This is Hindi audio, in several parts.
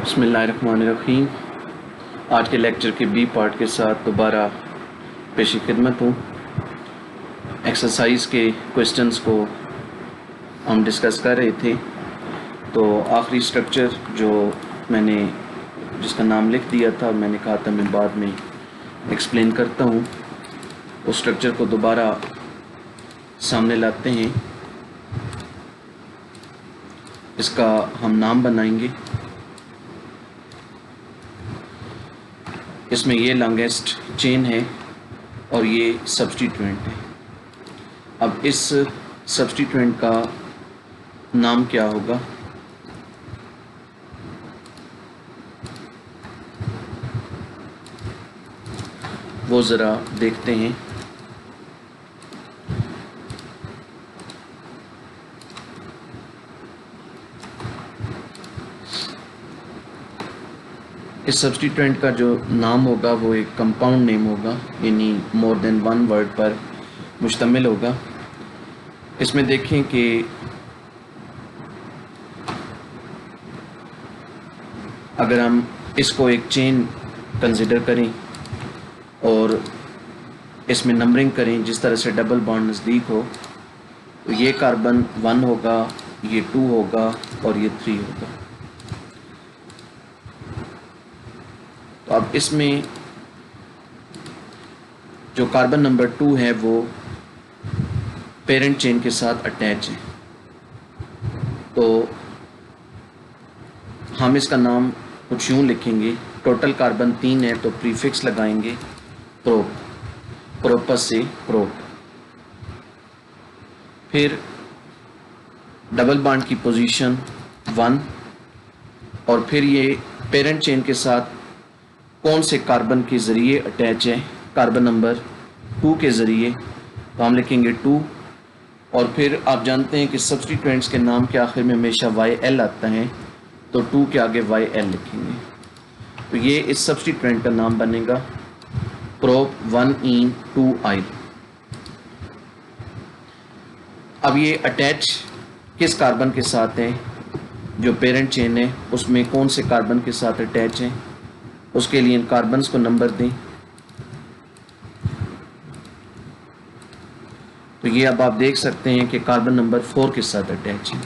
बिस्मिल्लाहिर्रहमानिर्रहीम। आज के लेक्चर के बी पार्ट के साथ दोबारा पेश खिदमत हूँ। एक्सरसाइज के क्वेश्चंस को हम डिस्कस कर रहे थे, तो आखिरी स्ट्रक्चर जो मैंने जिसका नाम लिख दिया था, मैंने कहा था मैं बाद में एक्सप्लेन करता हूँ, उस स्ट्रक्चर को दोबारा सामने लाते हैं। इसका हम नाम बनाएंगे। इसमें ये लॉन्गेस्ट चेन है और ये सब्स्टिट्यूएंट है। अब इस सब्स्टिट्यूएंट का नाम क्या होगा? वो ज़रा देखते हैं। इस सब्स्टिट्यूएंट का जो नाम होगा वो एक कंपाउंड नेम होगा, यानी मोर देन वन वर्ड पर मुश्तमिल होगा। इसमें देखें कि अगर हम इसको एक चेन कंसिडर करें और इसमें नंबरिंग करें जिस तरह से डबल बॉन्ड नज़दीक हो, तो ये कार्बन 1 होगा, ये 2 होगा और ये 3 होगा। तो अब इसमें जो कार्बन नंबर 2 है वो पेरेंट चेन के साथ अटैच है, तो हम इसका नाम कुछ यूँ लिखेंगे। टोटल कार्बन 3 है तो प्रीफिक्स लगाएंगे प्रोप, प्रोपस से प्रोप। फिर डबल बॉन्ड की पोजीशन 1, और फिर ये पेरेंट चेन के साथ कौन से कार्बन के ज़रिए अटैच है, कार्बन नंबर 2 के ज़रिए, तो हम लिखेंगे 2। और फिर आप जानते हैं कि सब्स्टिट्यूएंट्स के नाम के आखिर में हमेशा YL आता है, तो 2 के आगे YL लिखेंगे। तो ये इस सब्स्टिट्यूएंट का नाम बनेगा प्रोप 1ene 2il। अब ये अटैच किस कार्बन के साथ है? जो पेरेंट चेन है उसमें कौन से कार्बन के साथ अटैच है, उसके लिए इन कार्बन्स को नंबर दें। तो ये अब आप देख सकते हैं कि कार्बन नंबर 4 के साथ अटैच है।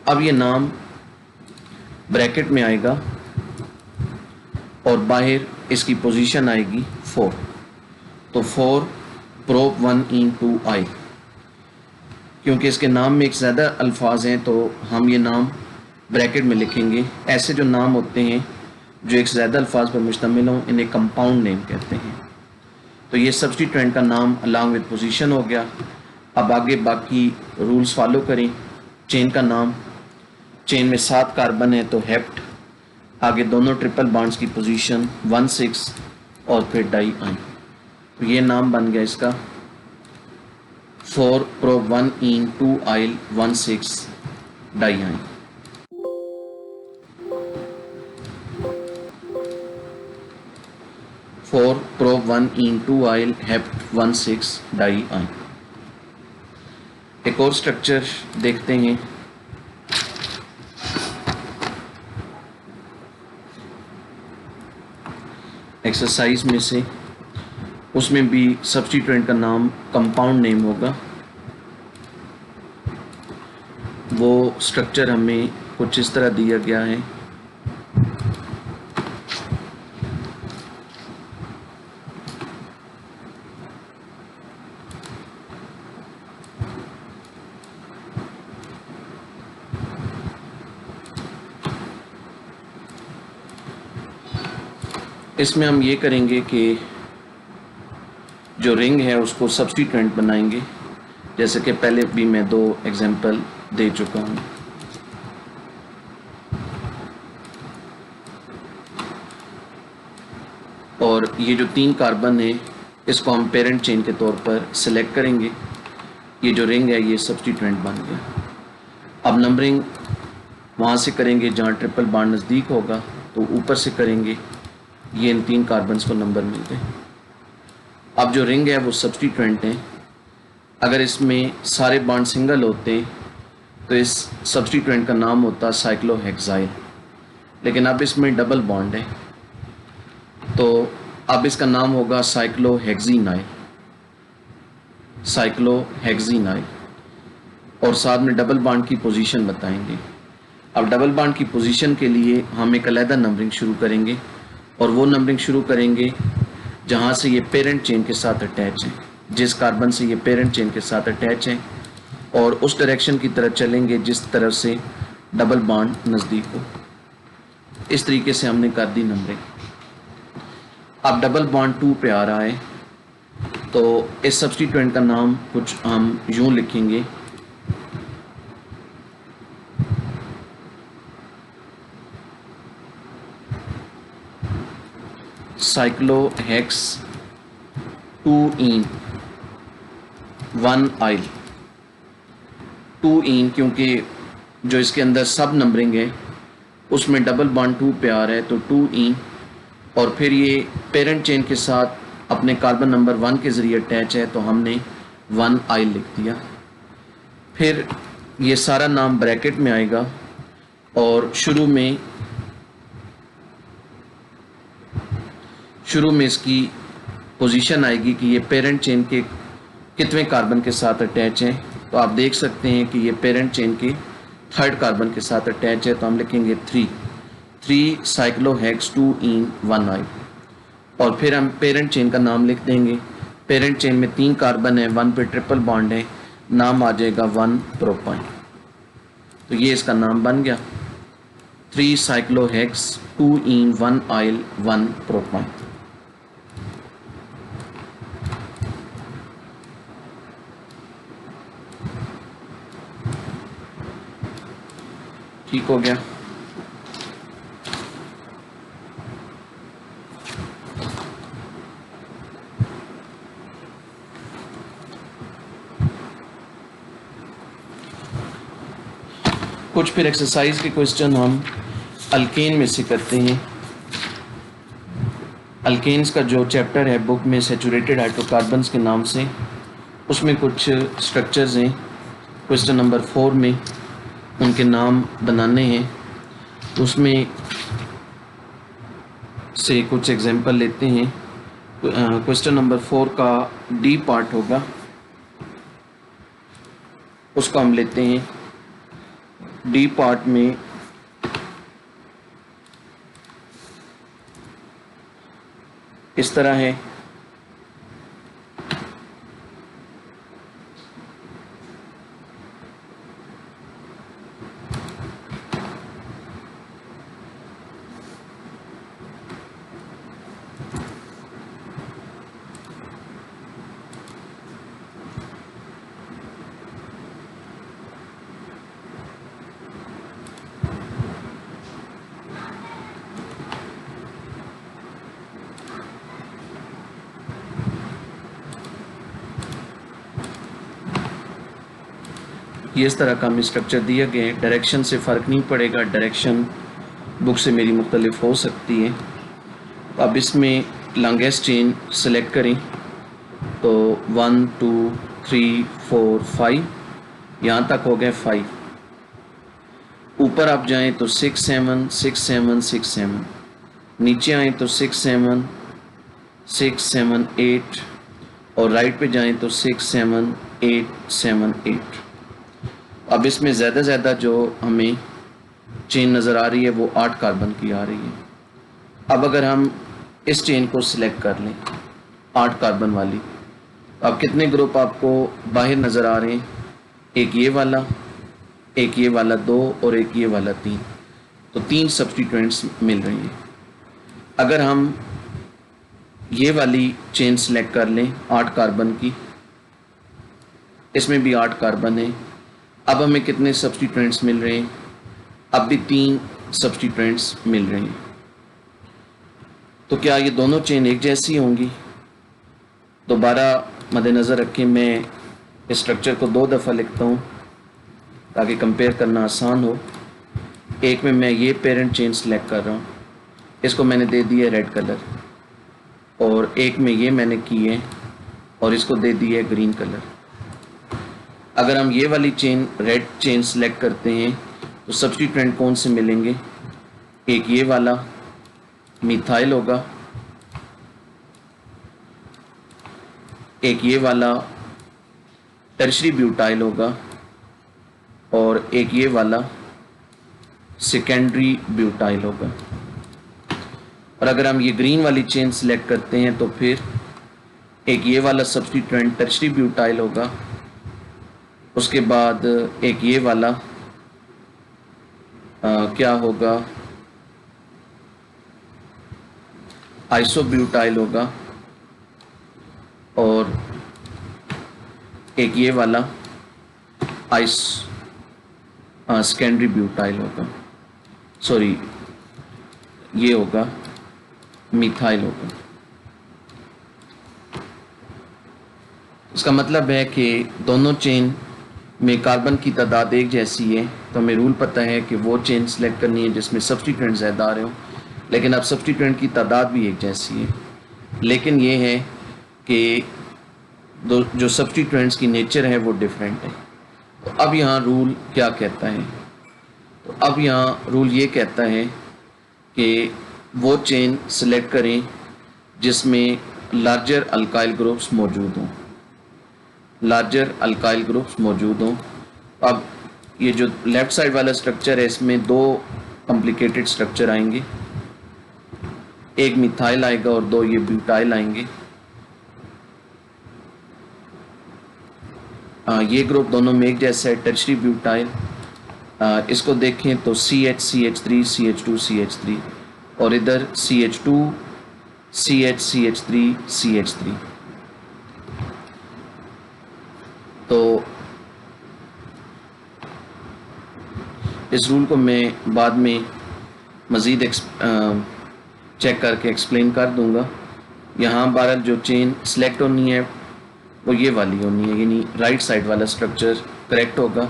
अब ये नाम ब्रैकेट में आएगा और बाहर इसकी पोजीशन आएगी 4, तो 4 प्रोप 1ene 2il। क्योंकि इसके नाम में एक ज़्यादा अल्फाज हैं तो हम ये नाम ब्रैकेट में लिखेंगे। ऐसे जो नाम होते हैं जो एक ज़्यादा अल्फाज पर मुश्तमिल हों, इन्हें कंपाउंड नेम कहते हैं। तो ये सब्स्टिट्यूएंट का नाम अलॉन्ग विद पोजीशन हो गया। अब आगे बाकी रूल्स फॉलो करें। चेन का नाम, चेन में 7 कार्बन है तो हेप्ट, आगे दोनों ट्रिपल बॉन्ड्स की पोजीशन 1 6 और फिर डाई आइन। तो ये नाम बन गया इसका 4 prop 1ene 2il 1 6 di yne. Four prop 1ene 2il hept 1 6 di yne. एक और स्ट्रक्चर देखते हैं। एक्सरसाइज में से, उसमें भी सब्स्टिट्यूएंट का नाम कंपाउंड नेम होगा। वो स्ट्रक्चर हमें कुछ इस तरह दिया गया है। इसमें हम ये करेंगे कि जो रिंग है उसको सब्स्टिट्यूएंट बनाएंगे, जैसे कि पहले भी मैं 2 एग्जांपल दे चुका हूँ। और ये जो 3 कार्बन है इसको हम पेरेंट चेन के तौर पर सिलेक्ट करेंगे। ये जो रिंग है ये सब्स्टिट्यूएंट बन गया। अब नंबरिंग वहाँ से करेंगे जहाँ ट्रिपल बॉन्ड नज़दीक होगा, तो ऊपर से करेंगे, ये इन 3 कार्बन्स को नंबर मिल गए। अब जो रिंग है वो सब्स्टिट्यूएंट है। अगर इसमें सारे बॉन्ड सिंगल होते तो इस सब्स्टिट्यूएंट का नाम होता साइक्लोहेक्साइल। लेकिन अब इसमें डबल बॉन्ड है, तो अब इसका नाम होगा साइक्लोहेक्सिनाइल, साइक्लोहेक्सिनाइल, और साथ में डबल बॉन्ड की पोजीशन बताएंगे। अब डबल बॉन्ड की पोजीशन के लिए हम एक अलहदा नंबरिंग शुरू करेंगे, और वो नंबरिंग शुरू करेंगे जहाँ से ये पेरेंट चेन के साथ अटैच है, जिस कार्बन से ये पेरेंट चेन के साथ अटैच है, और उस डायरेक्शन की तरफ चलेंगे जिस तरफ से डबल बॉन्ड नज़दीक हो। इस तरीके से हमने कर दी नंबरिंग। अब डबल बॉन्ड 2 पे आ रहा है, तो इस सब्स्टिट्यूएंट का नाम कुछ हम यूं लिखेंगे, साइक्लोहेक्स 2-ene 1-yle 2-ene, क्योंकि जो इसके अंदर सब नंबरिंग है उसमें डबल बॉन्ड 2 पे आ रहा है, तो 2-ene, और फिर ये पेरेंट चेन के साथ अपने कार्बन नंबर 1 के ज़रिए अटैच है, तो हमने 1-yle लिख दिया। फिर ये सारा नाम ब्रैकेट में आएगा, और शुरू में इसकी पोजीशन आएगी कि ये पेरेंट चेन के कितने कार्बन के साथ अटैच है। तो आप देख सकते हैं कि ये पेरेंट चेन के 3rd कार्बन के साथ अटैच है, तो हम लिखेंगे 3 साइक्लोहेक्स 2-ene 1-yle, और फिर हम पेरेंट चेन का नाम लिख देंगे। पेरेंट चेन में 3 कार्बन है, 1 पे ट्रिपल बॉन्ड है, नाम आ जाएगा 1-प्रोपाइन। तो ये इसका नाम बन गया 3 साइक्लोहेक्स 2-ene 1-yle 1-प्रोपाइन। ठीक हो गया। कुछ फिर एक्सरसाइज के क्वेश्चन हम अल्केन में से करते हैं। अल्केन्स का जो चैप्टर है बुक में सैचुरेटेड हाइड्रोकार्बन्स के नाम से, उसमें कुछ स्ट्रक्चर्स हैं। क्वेश्चन नंबर 4 में उनके नाम बनाने हैं, उसमें से कुछ एग्जांपल लेते हैं। क्वेश्चन नंबर 4 का डी पार्ट होगा, उसको हम लेते हैं। डी पार्ट में इस तरह है, ये इस तरह का हमें स्ट्रक्चर दिया गया है। डायरेक्शन से फ़र्क नहीं पड़ेगा, डायरेक्शन बुक से मेरी मुख्तलिफ हो सकती है। अब इसमें लॉन्गेस्ट चेन सेलेक्ट करें, तो 1 2 3 4 5, यहाँ तक हो गए 5। ऊपर आप जाएं तो 6 7 6 7 6 7, नीचे आएँ तो 6 7 6 7 8, और राइट पे जाएं तो 6 7 8 7 8। अब इसमें ज़्यादा जो हमें चेन नज़र आ रही है वो 8 कार्बन की आ रही है। अब अगर हम इस चेन को सिलेक्ट कर लें 8 कार्बन वाली, अब कितने ग्रुप आपको बाहर नज़र आ रहे हैं? एक ये वाला, एक ये वाला 2, और एक ये वाला 3, तो 3 सब्स्टिट्यूएंट्स मिल रही हैं। अगर हम ये वाली चेन सिलेक्ट कर लें 8 कार्बन की, इसमें भी 8 कार्बन है। अब हमें कितने सब्स्टिट्यूएंट्स मिल रहे हैं? अब भी 3 सब्स्टिट्यूएंट्स मिल रहे हैं। तो क्या ये दोनों चेन एक जैसी होंगी? दोबारा मद्देनज़र रखें, मैं इस स्ट्रक्चर को 2 दफ़ा लिखता हूँ ताकि कंपेयर करना आसान हो। एक में मैं ये पेरेंट चेन सेलेक्ट कर रहा हूँ, इसको मैंने दे दिया रेड कलर, और एक में ये मैंने की है और इसको दे दिया है ग्रीन कलर। अगर हम ये वाली चेन रेड चेन सेलेक्ट करते हैं तो सब्स्टिट्यूएंट कौन से मिलेंगे? एक ये वाला मिथाइल होगा, एक ये वाला टर्शरी ब्यूटाइल होगा और एक ये वाला सेकेंडरी ब्यूटाइल होगा। और अगर हम ये ग्रीन वाली चेन सिलेक्ट करते हैं तो फिर एक ये वाला सब्स्टिट्यूएंट टर्शरी ब्यूटाइल होगा, उसके बाद एक ये वाला क्या होगा, आइसोब्यूटाइल होगा और एक ये वाला सेकेंडरी ब्यूटाइल होगा, सॉरी ये होगा मिथाइल होगा। इसका मतलब है कि दोनों चेन में कार्बन की तादाद एक जैसी है, तो हमें रूल पता है कि वो चेन सेलेक्ट करनी है जिसमें सब्स्टिट्यूएंट ज़्यादा आ रहे हो, लेकिन अब सब्स्टिट्यूएंट की तादाद भी एक जैसी है, लेकिन ये है कि जो सब्स्टिट्यूएंट्स की नेचर है वो डिफरेंट है। तो अब यहाँ रूल क्या कहता है, तो अब यहाँ रूल ये कहता है कि वो चेन सेलेक्ट करें जिसमें लार्जर अल्काइल ग्रुप्स मौजूद हों, लार्जर अल्काइल ग्रुप्स मौजूद हों। अब ये जो लेफ़्ट साइड वाला स्ट्रक्चर है इसमें दो कॉम्प्लिकेटेड स्ट्रक्चर आएंगे, एक मिथाइल आएगा और दो ये ब्यूटाइल आएंगे। ये ग्रुप दोनों में एक जैसा है, टर्शरी ब्यूटाइल। इसको देखें तो CH CH3 CH2 और इधर CH2 CH3 तो इस रूल को मैं बाद में मज़ीद चेक करके एक्सप्लेन कर दूंगा। यहाँ बहरहाल जो चेन सेलेक्ट होनी है वो ये वाली होनी है, यानी राइट साइड वाला स्ट्रक्चर करेक्ट होगा।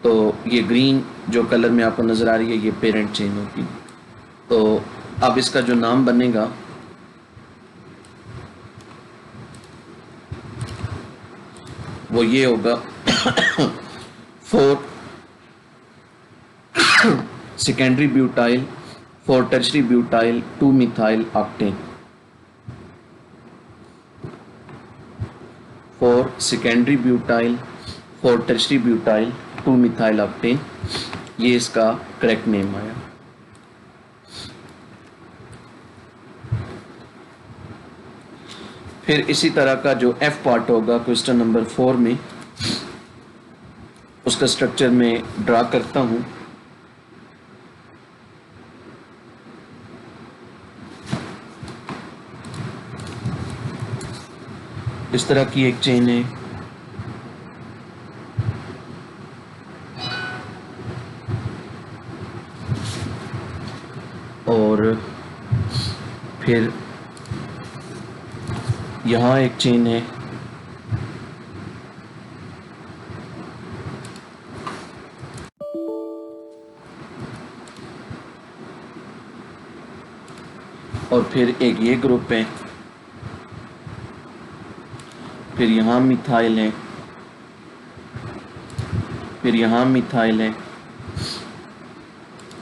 तो ये ग्रीन जो कलर में आपको नज़र आ रही है ये पेरेंट चेन होगी। तो अब इसका जो नाम बनेगा वो ये होगा 4 secondary butyl 4 tertiary butyl 2 methyl octane. 4 secondary butyl 4 tertiary butyl 2 methyl octane, ये इसका करेक्ट नेम आया। फिर इसी तरह का जो F पार्ट होगा क्वेश्चन नंबर 4 में, उसका स्ट्रक्चर मैं ड्रा करता हूँ। इस तरह की एक चेन है, और फिर यहाँ एक चेन है, और फिर एक ये ग्रुप है, फिर यहाँ मिथाइल है, फिर यहाँ मिथाइल है,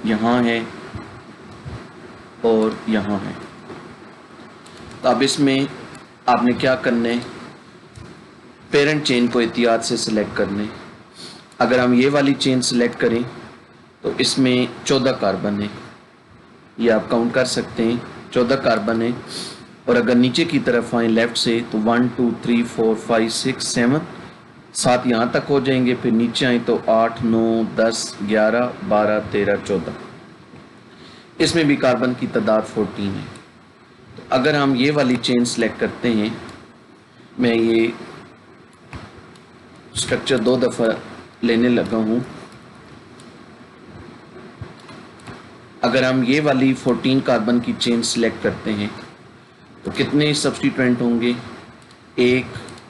यहाँ है और यहाँ है। तो अब इसमें आपने क्या करना है, पेरेंट चेन को एहतियात से सिलेक्ट करने। अगर हम ये वाली चेन सिलेक्ट करें तो इसमें 14 कार्बन है, ये आप काउंट कर सकते हैं, 14 कार्बन है। और अगर नीचे की तरफ आए लेफ़्ट से तो 1 2 3 4 5 6 7 7 यहाँ तक हो जाएंगे। फिर नीचे आए तो 8 9 10 11 12 13 14, इसमें भी कार्बन की तादाद 14 है। तो अगर हम ये वाली चेन सेलेक्ट करते हैं, मैं ये स्ट्रक्चर 2 दफ़ा लेने लगा हूँ। अगर हम ये वाली 14 कार्बन की चेन सेलेक्ट करते हैं तो कितने सब्स्टिट्यूएंट होंगे, 1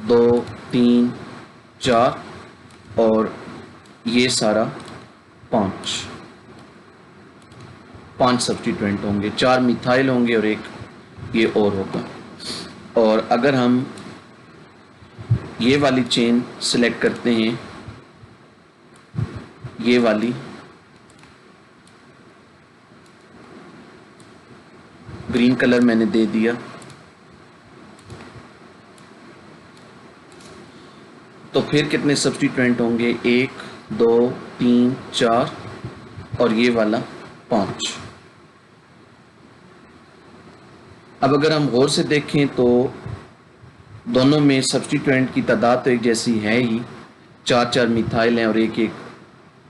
2 3 4 और ये सारा 5 सब्स्टिट्यूएंट होंगे, 4 मिथाइल होंगे और एक ये और होगा। और अगर हम ये वाली चेन सेलेक्ट करते हैं, ये वाली, ग्रीन कलर मैंने दे दिया। तो फिर कितने सब्स्टिट्यूएंट होंगे? 1 2 3 4 और ये वाला 5। अब अगर हम गौर से देखें तो दोनों में सब्स्टिट्यूएंट की तादाद तो एक जैसी है ही, 4 मिथाइल हैं और एक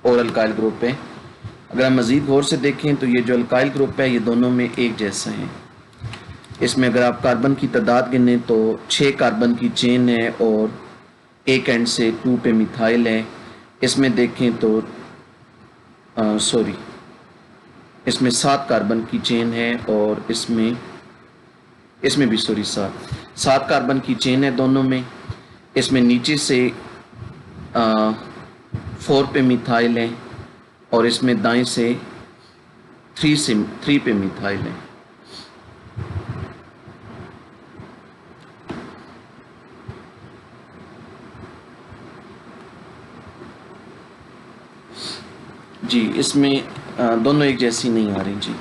और अल्काइल ग्रुप है। अगर हम मज़ीद गौर से देखें तो ये जो अल्काइल ग्रुप है ये दोनों में एक जैसा है। इसमें अगर आप कार्बन की तादाद गिने तो 6 कार्बन की चेन है और एक एंड से 2 पे मिथाइल है। इसमें देखें तो इसमें 7 कार्बन की चेन है और इसमें भी 7 कार्बन की चेन है दोनों में। इसमें नीचे से 4 पे मिथाइल है और इसमें दाएं से 3 पे मिथाइल है। जी, इसमें दोनों एक जैसी नहीं आ रही जी।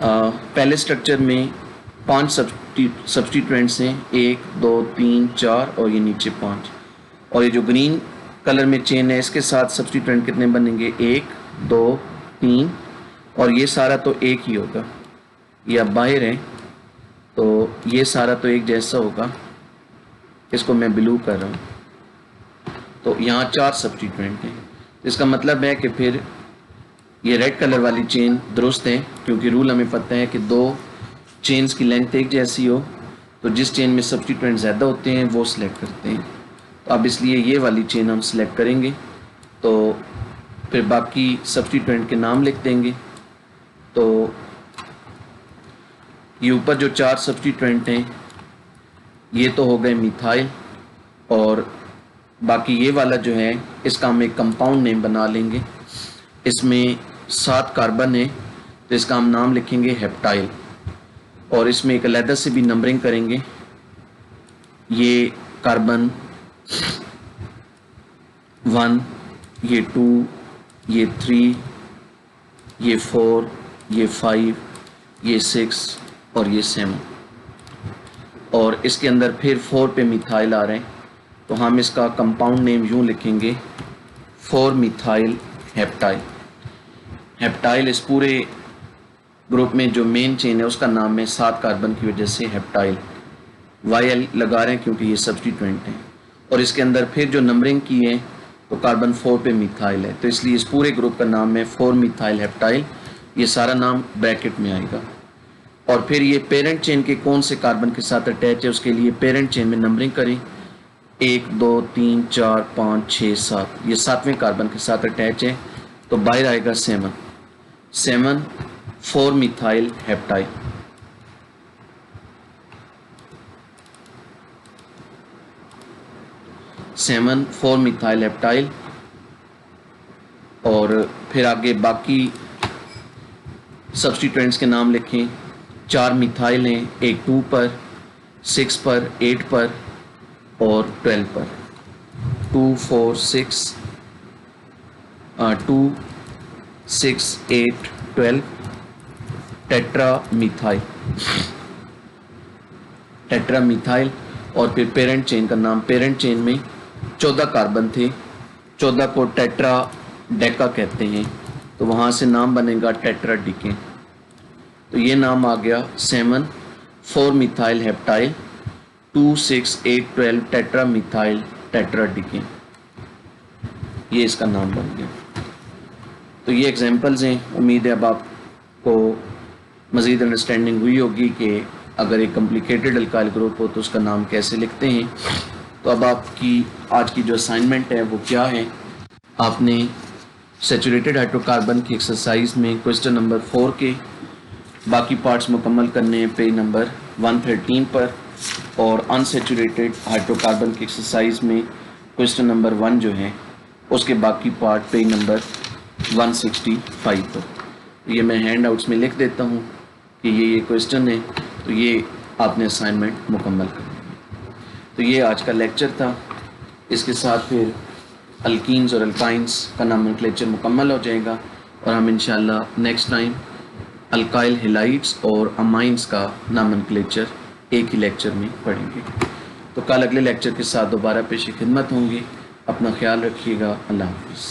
पहले स्ट्रक्चर में 5 सब्स्टिट्यूएंट्स हैं, 1 2 3 4 और ये नीचे 5। और ये जो ग्रीन कलर में चेन है इसके साथ सब्स्टिट्यूएंट कितने बनेंगे? 1 2 3 और ये सारा तो एक ही होगा। ये अब बाहर है तो ये सारा तो एक जैसा होगा। इसको मैं ब्लू कर रहा हूँ। तो यहाँ 4 सब्स्टिट्यूएंट हैं। इसका मतलब है कि फिर ये रेड कलर वाली चेन दुरुस्त है, क्योंकि रूल हमें पता है कि 2 चेन्स की लेंथ एक जैसी हो तो जिस चेन में सब्स्टिट्यूएंट ज़्यादा होते हैं वो सिलेक्ट करते हैं। तो अब इसलिए ये वाली चेन हम सिलेक्ट करेंगे। तो फिर बाकी सब्स्टिट्यूएंट के नाम लिख देंगे। तो ये ऊपर जो 4 सब्स्टिट्यूएंट हैं ये तो हो गए मिथाइल, और बाकी ये वाला जो है इसका हम एक कंपाउंड नेम बना लेंगे। इसमें 7 कार्बन है तो इसका हम नाम लिखेंगे हेप्टाइल, और इसमें एक अलग से भी नंबरिंग करेंगे। ये कार्बन 1, ये 2, ये 3, ये 4, ये 5, ये 6 और ये 7, और इसके अंदर फिर 4 पे मिथाइल आ रहे हैं तो हम इसका कंपाउंड नेम यूँ लिखेंगे 4 मिथाइल हेप्टाइल। हेप्टाइल इस पूरे ग्रुप में जो मेन चेन है उसका नाम है, 7 कार्बन की वजह से हेप्टाइल। YL लगा रहे हैं क्योंकि ये सब्स्टिट्यूएंट हैं, और इसके अंदर फिर जो नंबरिंग की है तो कार्बन 4 पे मिथाइल है, तो इसलिए इस पूरे ग्रुप का नाम है 4 मिथाइल हेप्टाइल। ये सारा नाम ब्रैकेट में आएगा। और फिर ये पेरेंट चेन के कौन से कार्बन के साथ अटैच है उसके लिए पेरेंट चेन में नंबरिंग करें। 1 2 3 4 5 6 7, ये 7वें कार्बन के साथ अटैच है तो बाहर आएगा 7 4 methyl heptyl. Seven 4 methyl heptyl. और फिर आगे बाकी सब्स्टिट्यूएंट्स के नाम लिखें। 4 मिथाइल हैं, एक 2 पर, 6 पर, 8 पर और 12 पर। 2 4 6 2 6 8 12 टेट्रा मिथाइल। और फिर पेरेंट चेन का नाम, पेरेंट चेन में 14 कार्बन थे, 14 को टेट्रा डेका कहते हैं तो वहाँ से नाम बनेगा टेट्रा डिके। तो ये नाम आ गया 7 4 methyl heptyl 2 6 8 12 tetra methyl tetra decay, ये इसका नाम बन गया। तो ये एग्जांपल्स हैं। उम्मीद है अब आपको मज़ीद अंडरस्टैंडिंग हुई होगी कि अगर एक कॉम्प्लिकेटेड अल्काइल ग्रुप हो तो उसका नाम कैसे लिखते हैं। तो अब आपकी आज की जो असाइनमेंट है वो क्या है, आपने सैचुरेटेड हाइड्रोकार्बन की एक्सरसाइज में क्वेश्चन नंबर 4 के बाकी पार्ट्स मुकम्मल करने हैं पेज नंबर 113 पर, और अनसैचुरेटेड हाइड्रोकार्बन की एक्सरसाइज में क्वेश्चन नंबर 1 जो है उसके बाकी पार्ट पेज नंबर 165 पर। ये मैं हैंड आउट्स में लिख देता हूँ कि ये क्वेश्चन है, तो ये आपने असाइनमेंट मुकम्मल करनी है। तो ये आज का लेक्चर था। इसके साथ फिर अल्कीन्स और अल्काइंस का नोमेनक्लेचर मुकम्मल हो जाएगा और हम इंशाल्लाह नेक्स्ट टाइम अल्काइल हेलाइड्स और अमाइंस का नॉमेनक्लेचर एक ही लेक्चर में पढ़ेंगे। तो कल अगले लेक्चर के साथ दोबारा पेश खिदमत होंगी। अपना ख्याल रखिएगा। अल्लाह हाफ़िज़।